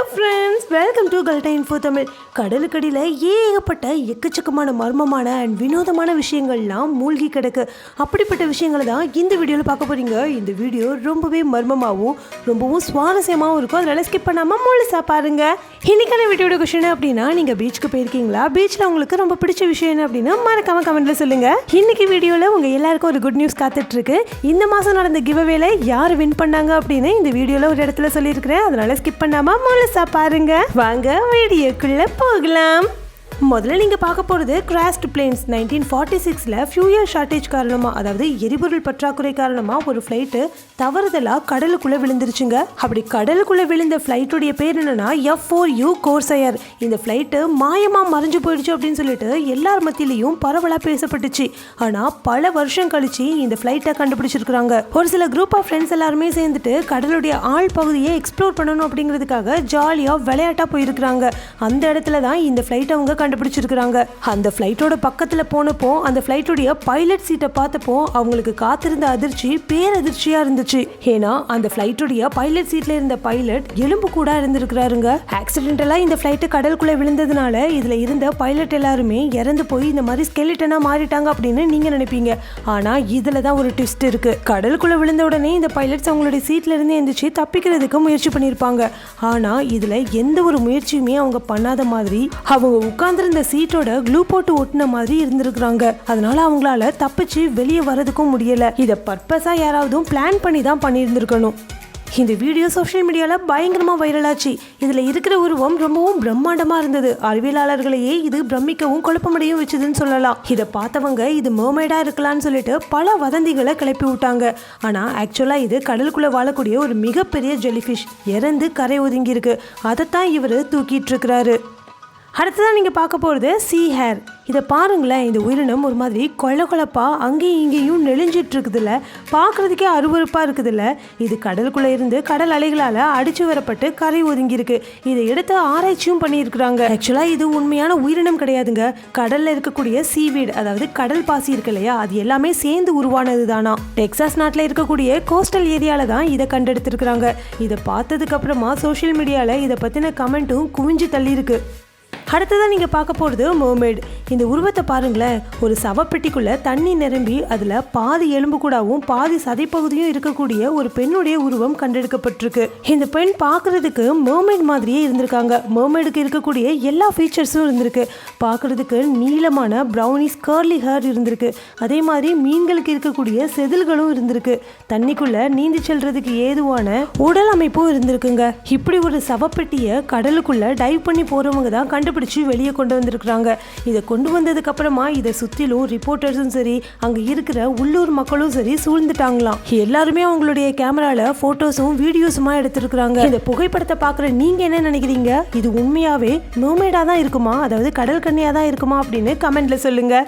Hello friends, welcome to Kalda info Tamil. கடலுக்கடியில் ஏகப்பட்ட எக்கச்சக்கமான மர்மமான அண்ட் வினோதமான விஷயங்கள்லாம் மூழ்கி கிடக்கு. அப்படிப்பட்ட விஷயங்களை தான் இந்த வீடியோவில் பார்க்க போகிறீங்க. இந்த வீடியோ ரொம்பவே மர்மமாகவும் ரொம்பவும் சுவாரஸ்யமாகவும் இருக்கும். அதனால் ஸ்கிப் பண்ணாமல் முழுசாக பாருங்கள். இன்றைக்கான வீடியோட கொஷின் அப்படின்னா, நீங்கள் பீச்சுக்கு போயிருக்கீங்களா? பீச்சில் உங்களுக்கு ரொம்ப பிடிச்ச விஷயம் என்ன அப்படின்னா மறக்காம கமெண்ட்டில் சொல்லுங்கள். இன்றைக்கி வீடியோவில் உங்கள் எல்லாருக்கும் ஒரு குட் நியூஸ் காத்துட்ருக்கு. இந்த மாதம் நடந்த கிவ்அவேல யார் வின் பண்ணாங்க அப்படின்னு இந்த வீடியோவில் ஒரு இடத்துல சொல்லியிருக்கிறேன். அதனால் ஸ்கிப் பண்ணாமல் முழுசா பாருங்க. வாங்க வீடியோக்குள்ள போகலாம். முதல்ல நீங்கள் பார்க்க போகிறது கிராஷ்டு பிளேன்ஸ். 1946 ஃபியூயல் ஷார்ட்டேஜ் காரணமாக, அதாவது எரிபொருள் பற்றாக்குறை காரணமாக ஒரு ஃப்ளைட்டு தவறுதலாக கடலுக்குள்ளே விழுந்துருச்சுங்க. அப்படி கடலுக்குள்ளே விழுந்த ஃப்ளைட்டுடைய பேர் என்னன்னா F4U கோர்சையர். இந்த ஃப்ளைட்டு மாயமாக மறைஞ்சு போயிடுச்சு அப்படின்னு சொல்லிட்டு எல்லார் மத்தியிலையும் பரவலாக பேசப்பட்டுச்சு. ஆனால் பல வருஷம் கழிச்சு இந்த ஃப்ளைட்டை கண்டுபிடிச்சிருக்கிறாங்க. ஒரு சில குரூப் ஆஃப் ஃப்ரெண்ட்ஸ் எல்லாருமே சேர்ந்துட்டு கடலுடைய ஆழ் பகுதியை எக்ஸ்ப்ளோர் பண்ணணும் அப்படிங்கிறதுக்காக ஜாலியாக விளையாட்டாக போயிருக்கிறாங்க. அந்த இடத்துல தான் இந்த ஃப்ளைட்டை அவங்க கண்டுபிடிச்சிருக்கிறாங்க. அந்த ஃப்ளைட்டோட பக்கத்தில் போனப்போ அந்த ஃப்ளைட்டோடைய பைலட் சீட்டை பார்த்தப்போ அவங்களுக்கு காத்திருந்த அதிர்ச்சி பேரதிர்ச்சியா இருந்துச்சு. ஏன்னா அந்த ஃப்ளைட்டோடைய பைலட் சீட்ல இருந்த பைலட் எலும்பு கூட இருந்திருக்கிறாருங்க. ஆக்சிடென்டலா இந்த ஃப்ளைட்டு கடலுக்குள்ள விழுந்ததுனால இதுல இருந்த பைலட் எல்லாருமே இறந்து போய் இந்த மாதிரி ஸ்கெலிட்டனா மாறிட்டாங்க அப்படின்னு நீங்க நினைப்பீங்க. ஆனா இதுல தான் ஒரு ட்விஸ்ட் இருக்கு. கடலுக்குள்ள விழுந்த உடனே இந்த பைலட்ஸ் அவங்களுடைய சீட்ல இருந்து எந்திரிச்சு தப்பிக்கிறதுக்கு முயற்சி பண்ணியிருப்பாங்க. ஆனா இதுல எந்த ஒரு முயற்சியுமே அவங்க பண்ணாத மாதிரி அவங்க உட்கார்ந்திருந்த சீட்டோட க்ளூ போட்டு ஒட்டின மாதிரி இருந்திருக்கிறாங்க. அதனால அவங்களால தப்பிச்சு வெளியே வரதுக்கும் முடியல. இதை பர்பஸா யாராவது பிளான் பண்ணி தான் பண்ணியிருந்திருக்கணும். இந்த வீடியோ சோஷியல் மீடியாவில் பயங்கரமாக வைரலாச்சு. இதில் இருக்கிற உருவம் ரொம்பவும் பிரம்மாண்டமாக இருந்தது. அறிவியலாளர்களையே இது பிரமிக்கவும் குழப்பமடையும் வச்சுதுன்னு சொல்லலாம். இதை பார்த்தவங்க இது மர்மைடாக இருக்கலாம்னு சொல்லிட்டு பல வதந்திகளை கிளப்பி விட்டாங்க. ஆனால் ஆக்சுவலாக இது கடலுக்குள்ளே வாழக்கூடிய ஒரு மிகப்பெரிய ஜெலிஃபிஷ். இறந்து கரை ஒதுங்கி இருக்கு. அதைத்தான் இவர் தூக்கிட்டு இருக்கிறாரு. அடுத்ததான் நீங்கள் பார்க்க போகிறது சீ ஹேர். இதை பாருங்களேன். இந்த உயிரினம் ஒரு மாதிரி கொழப்பாக அங்கேயும் இங்கேயும் நெளிஞ்சிட்டு இருக்குதுல்ல, பார்க்குறதுக்கே அருவருப்பாக இருக்குதுல்ல. இது கடலுக்குள்ளே இருந்து கடல் அலைகளால் அடித்து வரப்பட்டு கரை ஒதுங்கியிருக்கு. இதை எடுத்து ஆராய்ச்சியும் பண்ணியிருக்கிறாங்க. ஆக்சுவலாக இது உண்மையான உயிரினம் கிடையாதுங்க. கடலில் இருக்கக்கூடிய சீவீட், அதாவது கடல் பாசி இருக்கு இல்லையா, அது எல்லாமே சேர்ந்து உருவானது தானா. டெக்சாஸ் நாட்டில் இருக்கக்கூடிய கோஸ்டல் ஏரியாவில் தான் இதை கண்டெடுத்திருக்கிறாங்க. இதை பார்த்ததுக்கு அப்புறமா சோஷியல் மீடியாவில் இதை பற்றின கமெண்ட்டும் குவிஞ்சு தள்ளி இருக்கு. அடுத்ததான் நீங்கள் பார்க்க போகிறது மர்மெய்ட். இந்த உருவத்தை பாருங்களேன். ஒரு சவப்பெட்டிக்குள்ளே தண்ணி நிரம்பி அதில் பாதி எலும்பு கூடவும் பாதி சதைப்பகுதியும் இருக்கக்கூடிய ஒரு பெண்ணுடைய உருவம் கண்டெடுக்கப்பட்டிருக்கு. இந்த பெண் பார்க்குறதுக்கு மர்மெய்ட் மாதிரியே இருந்திருக்காங்க. மர்மெய்டுக்கு இருக்கக்கூடிய எல்லா ஃபீச்சர்ஸும் இருந்திருக்கு. பார்க்குறதுக்கு நீளமான ப்ரௌனிஷ் கர்லி ஹேர் இருந்திருக்கு. அதே மாதிரி மீன்களுக்கு இருக்கக்கூடிய செதில்களும் இருந்திருக்கு. தண்ணிக்குள்ளே நீந்தி செல்றதுக்கு ஏதுவான உடல் அமைப்பும் இருந்திருக்குங்க. இப்படி ஒரு சவப்பெட்டியை கடலுக்குள்ளே டைவ் பண்ணி போகிறவங்க தான் கண்டுபிடிச்சு வெளியே கொண்டு வந்திருக்கிறாங்க. இதை கொண்டு வந்ததுக்கு அப்புறமா இதை சுற்றிலும் ரிப்போர்ட்டர்ஸும் சரி, அங்கே இருக்கிற உள்ளூர் மக்களும் சரி சூழ்ந்துட்டாங்களாம். எல்லாருமே அவங்களுடைய கேமரால போட்டோஸும் வீடியோஸுமா எடுத்திருக்கிறாங்க. இந்த புகைப்படத்தை பார்க்குற நீங்க என்ன நினைக்கிறீங்க? இது உண்மையாவே மர்மெய்டா தான் இருக்குமா, அதாவது கடல் கன்னியா தான் இருக்குமா அப்படின்னு கமெண்ட்ல சொல்லுங்க.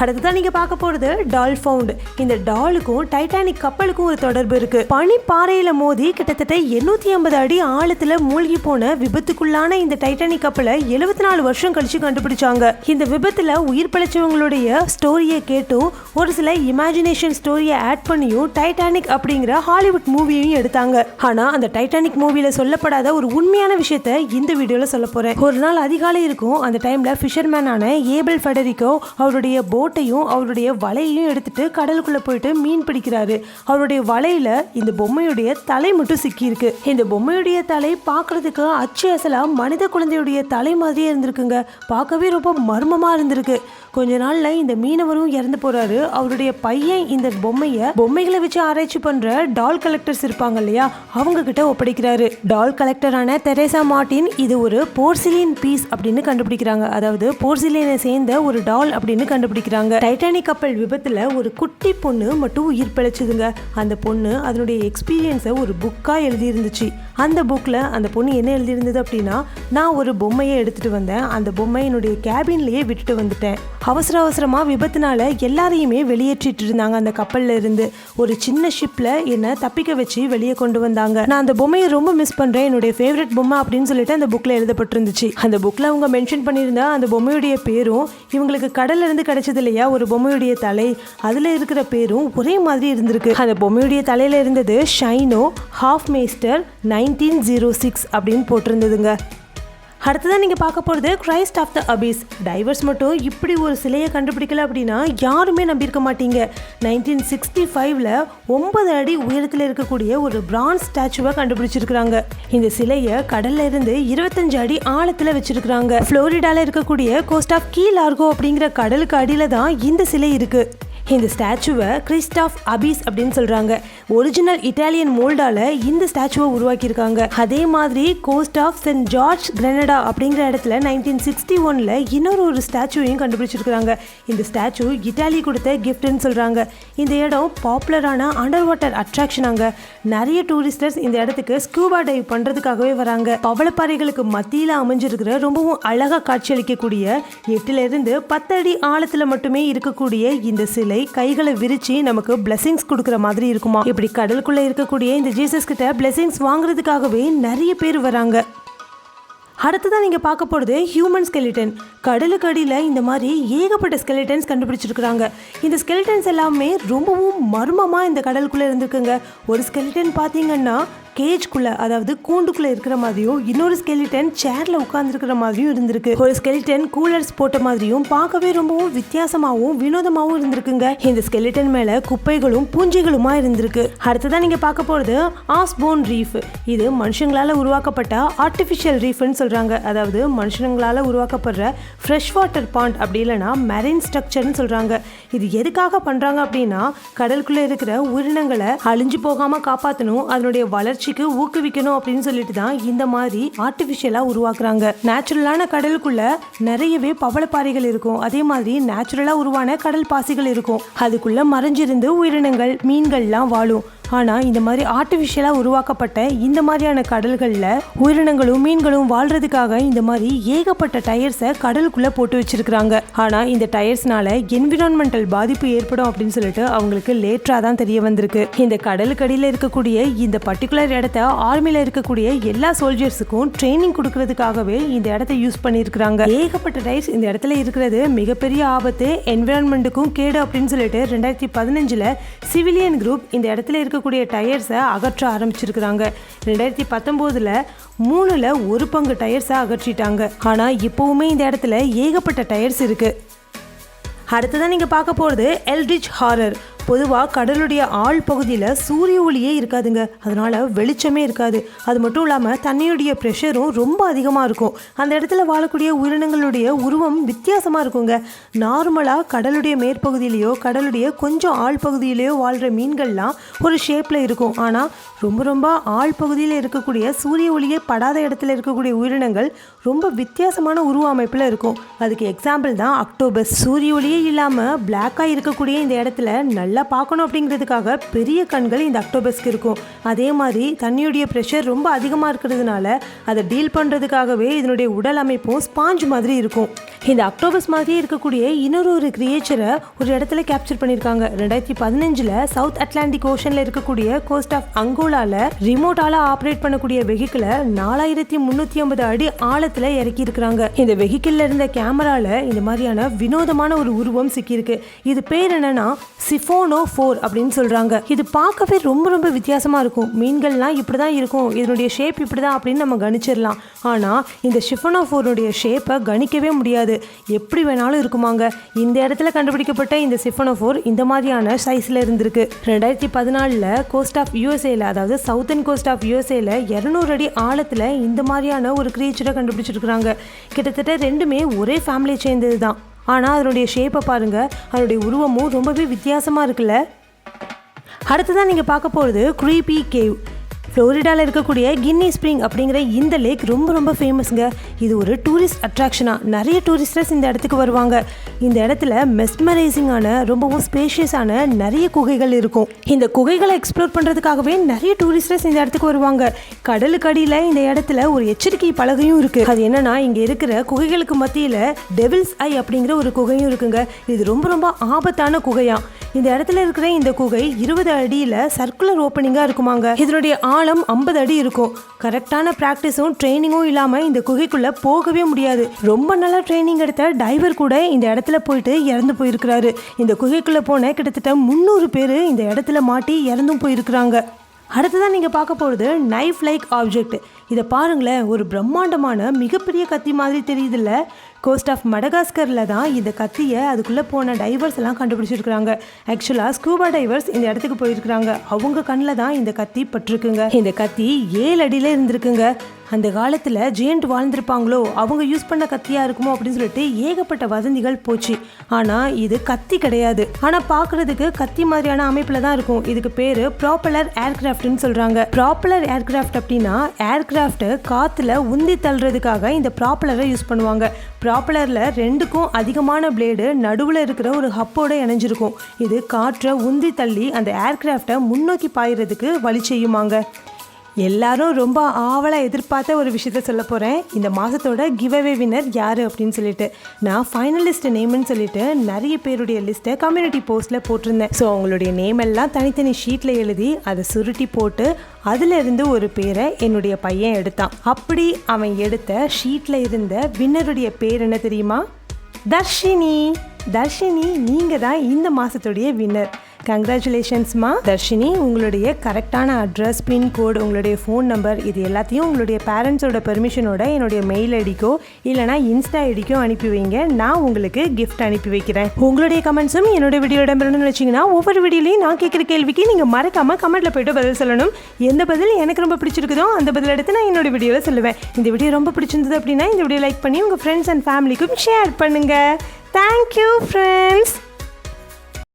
அடுத்ததான் நீங்க பார்க்க போறது டால் ஃபவுண்ட். இந்த டாலுக்கும் டைட்டானிக் கப்பலுக்கும் ஒரு தொடர்பு இருக்கு. பனிப்பாறையில மோதி கிட்டத்தட்ட 850 அடி ஆழத்துல மூழ்கி போன விபத்துக்குள்ளான இந்த டைட்டானிக் கப்பலை 74 வருஷம் கழிச்சு கண்டுபிடிச்சாங்க. இந்த விபத்துல உயிர் பிழைச்சவங்களுடைய ஸ்டோரியை கேட்டும் ஒரு சில இமேஜினேஷன் ஸ்டோரியை ஆட் பண்ணியும் டைட்டானிக் அப்படிங்கிற ஹாலிவுட் மூவியையும் எடுத்தாங்க. ஆனா அந்த டைட்டானிக் மூவில சொல்லப்படாத ஒரு உண்மையான விஷயத்த இந்த வீடியோல சொல்ல போறேன். ஒரு நாள் அதிகாலை இருக்கும். அந்த டைம்ல ஃபிஷர்மேனான ஏபல் ஃபெடரிகோ அவருடைய போட்டையும் அவருடைய வலையையும் எடுத்துட்டு கடலுக்குள்ள போயிட்டு மீன் பிடிக்கிறாரு. அவருடைய வலையில இந்த பொம்மையுடைய தலை மட்டும் சிக்கி இருக்கு. இந்த பொம்மையுடைய தலை பார்க்கறதுக்கு அச்சு அசலா மனித குழந்தையுடைய தலை மாதிரியே இருந்திருக்குங்க. பார்க்கவே ரொம்ப மர்மமா இருந்திருக்கு. கொஞ்ச நாள்ல இந்த மீனவரும் இறந்து போறாரு. அவருடைய பையன் இந்த பொம்மைகளை வச்சு ஆராய்ச்சி பண்ற டால் கலெக்டர்ஸ் இருப்பாங்க இல்லையா, அவங்க கிட்ட ஒப்படைக்கிறாரு. டால் கலெக்டரான தெரேசா மார்டின் இது ஒரு போர்சிலின் பீஸ் அப்படின்னு கண்டுபிடிக்கிறாங்க. அதாவது போர்சிலினை சேர்ந்த ஒரு டால் அப்படின்னு கண்டுபிடிக்கிறாங்க. டைட்டானிக் கப்பல் விபத்துல ஒரு குட்டி பொண்ணு மட்டும் உயிர் பிழைச்சதுங்க. அந்த பொண்ணு அதனுடைய எக்ஸ்பீரியன்ஸை ஒரு புக்கா எழுதி இருந்துச்சு. அந்த புக்ல அந்த பொண்ணு என்ன எழுதியிருந்தது அப்படின்னா, நான் ஒரு பொம்மையை எடுத்துட்டு வந்தேன். அந்த பொம்மை என்னுடைய கேபின்லயே விட்டுட்டு வந்துட்டேன். அவசரமா விபத்துனால எல்லாரையுமே வெளியேற்றிட்டு இருந்தாங்க. அந்த கப்பல்ல இருந்து ஒரு சின்ன ஷிப்ல என்ன தப்பிக்க வச்சு வெளியே கொண்டு வந்தாங்க. நான் அந்த பொம்மையை ரொம்ப மிஸ் பண்றேன். என்னுடைய ஃபேவரட் பொம்மை அப்படின்னு சொல்லிட்டு அந்த புக்ல எழுதப்பட்டிருந்துச்சு. அந்த புக்ல அவங்க மென்ஷன் பண்ணியிருந்தா அந்த பொம்மையுடைய பேரும் இவங்களுக்கு கடல்ல இருந்து கிடைச்சது இல்லையா ஒரு பொம்மையுடைய தலை, அதில் இருக்கிற பேரும் ஒரே மாதிரி இருந்திருக்கு. அந்த பொம்மையுடைய தலையில் இருந்தது ஷைனோ ஹாஃப் மேஸ்டர் 1906 அப்படின்னு போட்டிருந்ததுங்க. அடுத்ததான் நீங்கள் பார்க்க போகிறது Christ of the Abyss. Divers மட்டும் இப்படி ஒரு சிலையை கண்டுபிடிக்கல அப்படின்னா யாருமே நம்பியிருக்க மாட்டீங்க. 1965ல் 9 அடி உயரத்தில் இருக்கக்கூடிய ஒரு பிரான்ஸ் ஸ்டாச்சுவை கண்டுபிடிச்சிருக்கிறாங்க. இந்த சிலையை கடல்ல இருந்து 25 அடி ஆழத்தில் வச்சிருக்கிறாங்க. ஃப்ளோரிடாவில் இருக்கக்கூடிய கோஸ்ட் ஆஃப் கீ லார்கோ அப்படிங்கிற கடலுக்கு அடியில் தான் இந்த சிலை இருக்கு. இந்த ஸ்டாச்சுவை கிரைஸ்ட் ஆஃப் அபிஸ் அப்படின்னு சொல்கிறாங்க. ஒரிஜினல் இட்டாலியன் மோல்டால் இந்த ஸ்டாச்சுவை உருவாக்கியிருக்காங்க. அதே மாதிரி coast of Saint George Grenada அப்படிங்கிற இடத்துல 1961ல் இன்னொரு ஸ்டாச்சுவையும் கண்டுபிடிச்சிருக்கிறாங்க. இந்த ஸ்டாச்சு இட்டாலி கொடுத்த கிஃப்ட்னு சொல்கிறாங்க. இந்த இடம் பாப்புலரான அண்டர் வாட்டர் அட்ராக்ஷனாங்க. நிறைய டூரிஸ்டர்ஸ் இந்த இடத்துக்கு ஸ்கூபா டைவ் பண்ணுறதுக்காகவே வராங்க. பவளப்பாறைகளுக்கு மத்தியில் அமைஞ்சிருக்கிற ரொம்பவும் அழகாக காட்சியளிக்கக்கூடிய 8லிருந்து 10 அடி ஆழத்தில் மட்டுமே இருக்கக்கூடிய இந்த சிலை கைகளை விரிச்சு நமக்கு பிளெஸிங்ஸ் கொடுக்குற மாதிரி இருக்குமா. இப்படி கடலுக்குள்ள இருக்கக்கூடிய இந்த ஜீசஸ் கிட்ட பிளெஸிங்ஸ் வாங்குறதுக்காகவே நிறைய பேர் வராங்க. அடுத்ததான் நீங்கள் பார்க்க போகிறது ஹியூமன் ஸ்கெலிட்டன். கடலுக்கு அடியில் இந்த மாதிரி ஏகப்பட்ட ஸ்கெலிட்டன்ஸ் கண்டுபிடிச்சிருக்கிறாங்க. இந்த ஸ்கெலிட்டன்ஸ் எல்லாமே ரொம்பவும் மர்மமாக இந்த கடலுக்குள்ளே இருந்திருக்குங்க. ஒரு ஸ்கெலிட்டன் பார்த்தீங்கன்னா கேஜ்குள்ளே, அதாவது கூண்டுக்குள்ளே இருக்கிற மாதிரியும், இன்னொரு ஸ்கெலிட்டன் சேரில் உட்காந்துருக்கிற மாதிரியும் இருந்திருக்கு. ஒரு ஸ்கெலிட்டன் கூலர்ஸ் போட்ட மாதிரியும் பார்க்கவே ரொம்பவும் வித்தியாசமாகவும் வினோதமாகவும் இருந்திருக்குங்க. இந்த ஸ்கெலிட்டன் மேலே குப்பைகளும் பூஞ்சைகளுமா இருந்திருக்கு. அடுத்ததான் நீங்கள் பார்க்க போகிறது ஆஸ்போர்ன் ரீஃப். இது மனுஷங்களால் உருவாக்கப்பட்ட ஆர்டிஃபிஷியல் ரீஃப்னு சொல்கிறாங்க. அதாவது மனுஷங்களால் உருவாக்கப்படுற ஃப்ரெஷ் வாட்டர் பாண்ட், அப்படி இல்லைனா மெரைன் ஸ்ட்ரக்சர்னு சொல்கிறாங்க. இது எதுக்காக பண்ணுறாங்க அப்படின்னா கடலுக்குள்ளே இருக்கிற உயிரினங்களை அழிஞ்சு போகாமல் காப்பாற்றணும், அதனுடைய வளர்ச்சி ஊக்குவிக்கணும் அப்படின்னு சொல்லிட்டு தான் இந்த மாதிரி ஆர்டிஃபிஷியலா உருவாக்குறாங்க. நேச்சுரலான கடலுக்குள்ள நிறையவே பவளப்பாறைகள் இருக்கும். அதே மாதிரி நேச்சுரலா உருவான கடல் பாசிகள் இருக்கும். அதுக்குள்ள மறைஞ்சிருந்து உயிரினங்கள், மீன்கள்லாம் வாழும். ஆனால் இந்த மாதிரி ஆர்டிஃபிஷியலாக உருவாக்கப்பட்ட இந்த மாதிரியான கடல்களில் உயிரினங்களும் மீன்களும் வாழ்றதுக்காக இந்த மாதிரி ஏகப்பட்ட டயர்ஸை கடலுக்குள்ளே போட்டு வச்சிருக்கிறாங்க. ஆனால் இந்த டயர்ஸ்னால என்விரான்மெண்டல் பாதிப்பு ஏற்படும் அப்படின்னு சொல்லிட்டு அவங்களுக்கு லேட்டராக தான் தெரிய வந்திருக்கு. இந்த கடலுக்கடியில் இருக்கக்கூடிய இந்த பர்டிகுலர் இடத்த ஆர்மியில் இருக்கக்கூடிய எல்லா சோல்ஜர்ஸுக்கும் ட்ரைனிங் கொடுக்கறதுக்காகவே இந்த இடத்த யூஸ் பண்ணியிருக்கிறாங்க. ஏகப்பட்ட டயர்ஸ் இந்த இடத்துல இருக்கிறது மிகப்பெரிய ஆபத்து, என்விரான்மெண்ட்டுக்கும் கேடு அப்படின்னு சொல்லிட்டு 2015ல் சிவிலியன் குரூப் இந்த இடத்துல இருக்கக்கூடிய டயர்ஸை அகற்ற ஆரம்பிச்சிருக்கிறாங்க. 2019ல் 3ல் 1 பங்கு டயர்ஸை அகற்றிட்டாங்க. ஆனால் இப்போவுமே இந்த இடத்துல ஏகப்பட்ட டயர்ஸ் இருக்கு. அடுத்ததான் நீங்கள் பார்க்க போகிறது எல்ட்ரிச் ஹாரர். பொதுவாக கடலுடைய ஆழ் பகுதியில் சூரிய ஒளியே இருக்காதுங்க. அதனால் வெளிச்சமே இருக்காது. அது மட்டும் இல்லாமல் தண்ணியுடைய ப்ரெஷரும் ரொம்ப அதிகமாக இருக்கும். அந்த இடத்துல வாழக்கூடிய உயிரினங்களுடைய உருவம் வித்தியாசமாக இருக்குங்க. நார்மலாக கடலுடைய மேற்பகுதியிலையோ கடலுடைய கொஞ்சம் ஆழ் பகுதியிலையோ வாழ்கிற மீன்கள்லாம் ஒரு ஷேப்பில் இருக்கும். ஆனால் ரொம்ப ரொம்ப ஆழ் பகுதியில் இருக்கக்கூடிய சூரிய ஒளியே படாத இடத்துல இருக்கக்கூடிய உயிரினங்கள் ரொம்ப வித்தியாசமான உருவ அமைப்பில் இருக்கும். அதுக்கு எக்ஸாம்பிள் தான் அக்டோபஸ். சூரிய ஒளியே இல்லாமல் பிளாக்காக இருக்கக்கூடிய இந்த இடத்துல நல்லா பார்க்கணும் அப்படிங்கிறதுக்காக பெரிய கண்கள் இந்த அக்டோபஸ்க்கு இருக்கும். அதே மாதிரி தண்ணியுடைய ப்ரெஷர் ரொம்ப அதிகமாக இருக்கிறதுனால அதை டீல் பண்ணுறதுக்காகவே இதனுடைய உடல் அமைப்பும் ஸ்பாஞ்ச் மாதிரி இருக்கும். இந்த அக்டோபஸ் மாதிரி இருக்கக்கூடிய இன்னொரு கிரியேச்சரை ஒரு இடத்துல கேப்சர் பண்ணியிருக்காங்க. 2015ல் சவுத் அட்லாண்டிக் ஓஷனில் இருக்கக்கூடிய கோஸ்ட் ஆஃப் அங்கோலாவில் ரிமோட்டால் ஆப்ரேட் பண்ணக்கூடிய வெஹிக்கிளை 4350 அடி ஆழத்தில் இறக்கி இருக்கிறாங்க. இந்த வெஹிக்கிளில் இருந்த கேமராவில் இந்த மாதிரியான வினோதமான ஒரு உருவம் சிக்கியிருக்கு. இது பேர் என்னன்னா சிஃபோனோ 4 அப்படின்னு சொல்கிறாங்க. இது பார்க்கவே ரொம்ப ரொம்ப வித்தியாசமாக இருக்கும். மீன்கள்லாம் இப்படி தான் இருக்கும், இதனுடைய ஷேப் இப்படி தான் அப்படின்னு நம்ம கணிச்சிடலாம். ஆனால் இந்த சிஃபோனோ 4 ஷேப்பை கணிக்கவே முடியாது. எப்படி வேணாலும் இருக்குமாங்க. இந்த இடத்துல கண்டுபிடிக்கப்பட்ட இந்த சிஃபோனோ 4 இந்த மாதிரியான சைஸில் இருந்திருக்கு. 2014ல் கோஸ்ட் ஆஃப் யூஎஸ்ஏல, அதாவது சவுத்தன் கோஸ்ட் ஆஃப் யூஎஸ்ஏல 200 அடி ஆழத்தில் இந்த மாதிரியான ஒரு கிரியேச்சரை கண்டுபிடிச்சிருக்கிறாங்க. கிட்டத்தட்ட ரெண்டுமே ஒரே ஃபேமிலியை சேர்ந்தது தான். ஆனால் அதனுடைய ஷேப்பை பாருங்கள், அதனுடைய உருவமும் ரொம்பவே வித்தியாசமாக இருக்குல்ல. அடுத்ததான் நீங்கள் பார்க்க போகிறது க்ரீப்பி கேவ். ஃப்ளோரிடாவில் இருக்கக்கூடிய கின்னி ஸ்ப்ரிங் அப்படிங்கிற இந்த லேக் ரொம்ப ரொம்ப ஃபேமஸுங்க. இது ஒரு டூரிஸ்ட் அட்ராக்ஷனாக நிறைய டூரிஸ்டர்ஸ் இந்த இடத்துக்கு வருவாங்க. இந்த இடத்துல மெஸ்மரைசிங்கான ரொம்பவும் ஸ்பேஷியஸான நிறைய குகைகள் இருக்கும். இந்த குகைகளை எக்ஸ்ப்ளோர் பண்ணுறதுக்காகவே நிறைய டூரிஸ்டர்ஸ் இந்த இடத்துக்கு வருவாங்க. கடலுக்கு அடியில் இந்த இடத்துல ஒரு எச்சரிக்கை பலகையும் இருக்குது. அது என்னன்னா, இங்கே இருக்கிற குகைகளுக்கு மத்தியில் டெவில்ஸ் ஐ அப்படிங்கிற ஒரு குகையும் இருக்குங்க. இது ரொம்ப ரொம்ப ஆபத்தான குகையாம். இந்த இடத்துல இருக்கிற இந்த குகை 20 அடியில் சர்க்குலர் ஓப்பனிங்காக இருக்குமாங்க. இதனுடைய ஆழம் 50 அடி இருக்கும். கரெக்டான ப்ராக்டிஸும் ட்ரைனிங்கும் இல்லாமல் இந்த குகைக்குள்ளே போகவே முடியாது. ரொம்ப நல்லா ட்ரைனிங் எடுத்த டைவர் கூட இந்த இடத்துல போயிட்டு இறந்து போயிருக்கிறாரு. இந்த குகைக்குள்ளே போன கிட்டத்தட்ட 300 பேர் இந்த இடத்துல மாட்டி இறந்தும் போயிருக்கிறாங்க. அடுத்ததான் நீங்கள் பார்க்க போகிறது நைஃப் லைக் ஆப்ஜெக்ட். இதை பாருங்களேன், ஒரு பிரம்மாண்டமான மிகப்பெரிய கத்தி மாதிரி தெரியுதுல்ல. கோஸ்ட் ஆஃப் மடகாஸ்கரில் தான் இந்த கத்தியை அதுக்குள்ளே போன டைவர்ஸ் எல்லாம் கண்டுபிடிச்சிருக்கிறாங்க. ஆக்சுவலாக ஸ்கூபா டைவர்ஸ் இந்த இடத்துக்கு போயிருக்கிறாங்க. அவங்க கண்ணில் தான் இந்த கத்தி பட்டிருக்குங்க. இந்த கத்தி 7 அடியில் இருந்திருக்குங்க. அந்த காலத்தில் ஜெயண்ட் வாழ்ந்திருப்பாங்களோ அவங்க யூஸ் பண்ண கத்தியாக இருக்குமோ அப்படின்னு சொல்லிட்டு ஏகப்பட்ட வதந்திகள் போச்சு. ஆனால் இது கத்தி கிடையாது. ஆனால் பார்க்குறதுக்கு கத்தி மாதிரியான அமைப்பில் தான் இருக்கும். இதுக்கு பேர் ப்ராப்பலர் ஏர்கிராஃப்ட்னு சொல்கிறாங்க. ப்ராப்பலர் ஏர்கிராஃப்ட் அப்படின்னா ஏர்கிராஃப்ட் காற்றுல உந்தி தள்ளுறதுக்காக இந்த ப்ராப்பலரை யூஸ் பண்ணுவாங்க. ப்ராப்பலரில் 2க்கும் அதிகமான பிளேடு நடுவில் இருக்கிற ஒரு ஹப்போட இணைஞ்சிருக்கும். இது காற்றை உந்தி தள்ளி அந்த ஏர்கிராஃப்டை முன்னோக்கி பாயிறதுக்கு வழி செய்யுமாங்க. எல்லாரும் ரொம்ப ஆவலாக எதிர்பார்த்த ஒரு விஷயத்த சொல்ல போகிறேன். இந்த மாதத்தோட கிவ்அவே வின்னர் யார் அப்படின்னு சொல்லிட்டு நான் ஃபைனலிஸ்ட் நேம்னு சொல்லிட்டு நிறைய பேருடைய லிஸ்ட்டை கம்யூனிட்டி போஸ்ட்டில் போட்டிருந்தேன். ஸோ அவங்களுடைய நேம் எல்லாம் தனித்தனி ஷீட்டில் எழுதி அதை சுருட்டி போட்டு அதிலிருந்து ஒரு பேரை என்னுடைய பையன் எடுத்தான். அப்படி அவன் எடுத்த ஷீட்டில் இருந்த வின்னருடைய பேர் என்ன தெரியுமா? தர்ஷினி. தர்ஷினி, நீங்கள் தான் இந்த மாதத்துடைய வின்னர். கங்க்ராச்சுலேஷன்ஸ்மா தர்ஷினி. உங்களுடைய கரெக்டான அட்ரஸ், பின்கோடு, உங்களுடைய ஃபோன் நம்பர் இது எல்லாத்தையும் உங்களுடைய பேரண்ட்ஸோட பெர்மிஷனோட என்னுடைய மெயில் ஐடிக்கோ இல்லைனா இன்ஸ்டா ஐடிக்கோ அனுப்பி வைங்க. நான் உங்களுக்கு கிஃப்ட் அனுப்பி வைக்கிறேன். உங்களுடைய கமெண்ட்ஸும் என்னோட வீடியோ இடம்பெறணும்னு வச்சிங்கன்னா ஒவ்வொரு வீடியோலையும் நான் கேட்குற கேள்விக்கு நீங்கள் மறக்காமல் கமெண்ட்டில் போய்ட்டு பதில் சொல்லணும். எந்த பதில் எனக்கு ரொம்ப பிடிச்சிருக்குதோ அந்த பதில் எடுத்து நான் என்னோட வீடியோவில் சொல்லுவேன். இந்த வீடியோ ரொம்ப பிடிச்சிருந்தது அப்படின்னா இந்த வீடியோ லைக் பண்ணி உங்கள் ஃப்ரெண்ட்ஸ் அண்ட் ஃபேமிலிக்கும் ஷேர் பண்ணுங்கள். Thank you friends.